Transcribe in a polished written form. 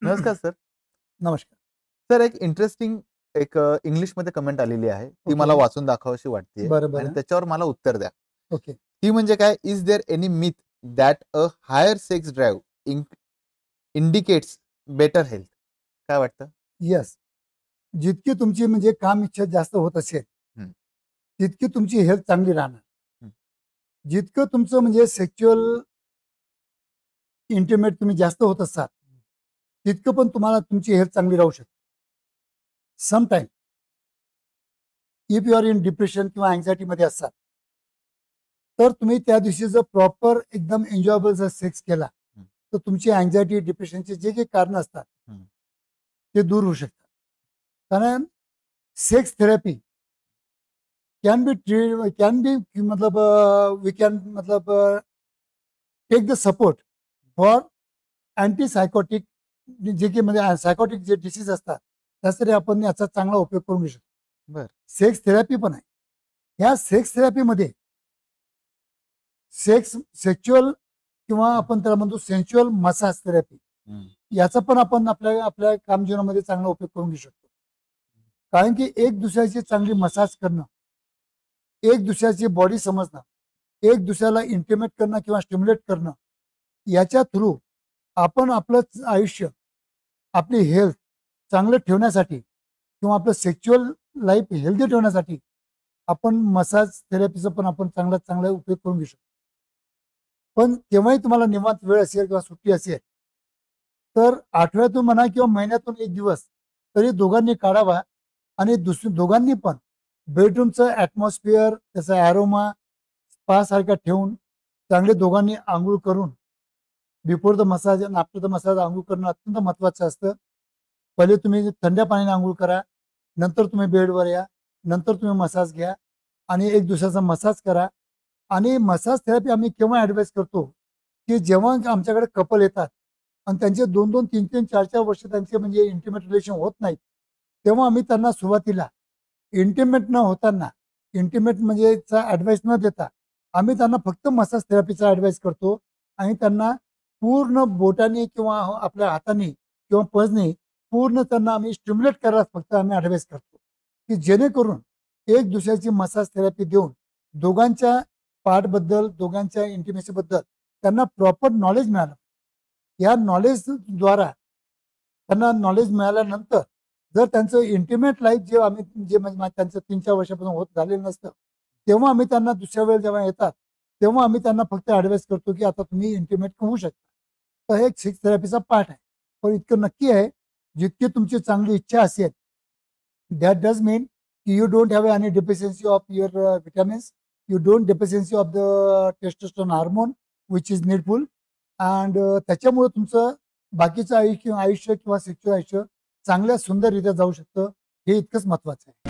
नमस्कार सर. नमस्कार. सर, एक इंटरेस्टिंग इंग्लिशमध्ये कमेंट आलेली आहे. ती मला वाचून दाखवावीशी वाटते बरोबर. आणि त्याच्यावर मला उत्तर द्या. ओके. ती म्हणजे काय? Is there any myth that a higher sex drive indicates better health? काय वाटतं? येस. जितकी तुमची म्हणजे काम इच्छा जास्त होत असेल हं. तितकी तुमची हेल्थ चांगली राहणार. हं. जितकं तुमचं म्हणजे सेक्च्युअल इंटिमेट तुम्ही जास्त होत असाल तितकं पण तुम्हाला तुमची हेल्थ चांगली राहू शकते. Sometime if you are in depression किंवा अँझायटी मध्ये असाल तर तुम्ही त्या दिवशी जर प्रॉपर एकदम एन्जॉयबल जर सेक्स केला तर तुमची अँझायटी डिप्रेशनचे जे जे कारण असतात ते दूर होऊ शकतात. कारण सेक्स थेरपी कॅन बी मतलब वी कॅन मतलब take the support for anti psychotic जे की म्हणजे सायकोटिक जे डिसीज असतात त्यासाठी आपण याचा चांगला उपयोग करून घेऊ शकतो. बरं. सेक्स थेरपी पण आहे. ह्या सेक्स थेरपीमध्ये सेक्च्युअल किंवा आपण त्याला म्हणतो सेन्च्युअल मसाज थेरपी याचा पण आपण आपल्या आपल्या काम जीवनामध्ये चांगला उपयोग करून घेऊ शकतो. कारण की एक दुसऱ्याची चांगली मसाज करणं, एक दुसऱ्याची बॉडी समजणं, एक दुसऱ्याला इंटिमेट करणं किंवा स्टिम्युलेट करणं याच्या थ्रू आपण आपलं आयुष्य, आपली हेल्थ चांगलं ठेवण्यासाठी किंवा आपलं सेक्च्युअल लाईफ हेल्दी ठेवण्यासाठी आपण मसाज थेरपीचा पण आपण चांगला उपयोग करून घेऊ शकतो. पण केव्हाही तुम्हाला निवांत वेळ असेल किंवा सुट्टी असेल तर आठवड्यातून म्हणा किंवा महिन्यातून एक दिवस तरी दोघांनी काढावा आणि दोघांनी पण बेडरूमचं ॲटमॉस्फिअर, त्याचा ॲरोमा स्पा सारखा ठेवून चांगले दोघांनी आंघोळ करून बिफोर द मसाज आणि आफ्टर द मसाज आंघोळ करणं अत्यंत महत्त्वाचं असतं. पहिले तुम्ही थंड्या पाण्याने आंघोळ करा, नंतर तुम्ही बेडवर या, नंतर तुम्ही मसाज घ्या आणि एक दुसऱ्याचा मसाज करा. आणि मसाज थेरपी आम्ही केव्हा ॲडवाईस करतो की जेव्हा आमच्याकडे कपल येतात आणि त्यांचे 2-2, 3-3, 4-4 वर्ष त्यांचे म्हणजे इंटिमेट रिलेशन होत नाहीत तेव्हा आम्ही त्यांना सुरुवातीला इंटिमेट न होताना इंटिमेट म्हणजे ॲडवाईस न देता आम्ही त्यांना फक्त मसाज थेरपीचा ॲडवाईस करतो आणि त्यांना पूर्ण बोटाने किंवा आपल्या हाताने किंवा पजने पूर्ण त्यांना आम्ही स्टिम्युलेट करायला फक्त आम्ही ॲडवाईस करतो की जेणेकरून एक दुसऱ्याची मसाज थेरपी देऊन दोघांच्या पार्टबद्दल, दोघांच्या इंटिमेसीबद्दल त्यांना प्रॉपर नॉलेज मिळालं. या नॉलेजद्वारा त्यांना नॉलेज मिळाल्यानंतर जर त्यांचं इंटिमेट लाईफ जे आम्ही जे म्हणजे त्यांचं 3-4 वर्षापासून होत झालेलं नसतं तेव्हा आम्ही त्यांना दुसऱ्या वेळेस जेव्हा येतात तेव्हा आम्ही त्यांना फक्त ॲडवाईस करतो की आता तुम्ही इंटिमेट होऊ शकता. तर हे सेक्स थेरपीचा पार्ट आहे. पण इतकं नक्की आहे जितकी तुमची चांगली इच्छा असेल दॅट डज मीन की you don't have any deficiency of your vitamins, you don't deficiency of the testosterone hormone which is needful and त्याच्यामुळे तुमचं बाकीचं आयुष्य किंवा सेक्शुअल आयुष्य चांगल्या सुंदररित्या जाऊ शकतं. हे इतकंच महत्त्वाचं आहे.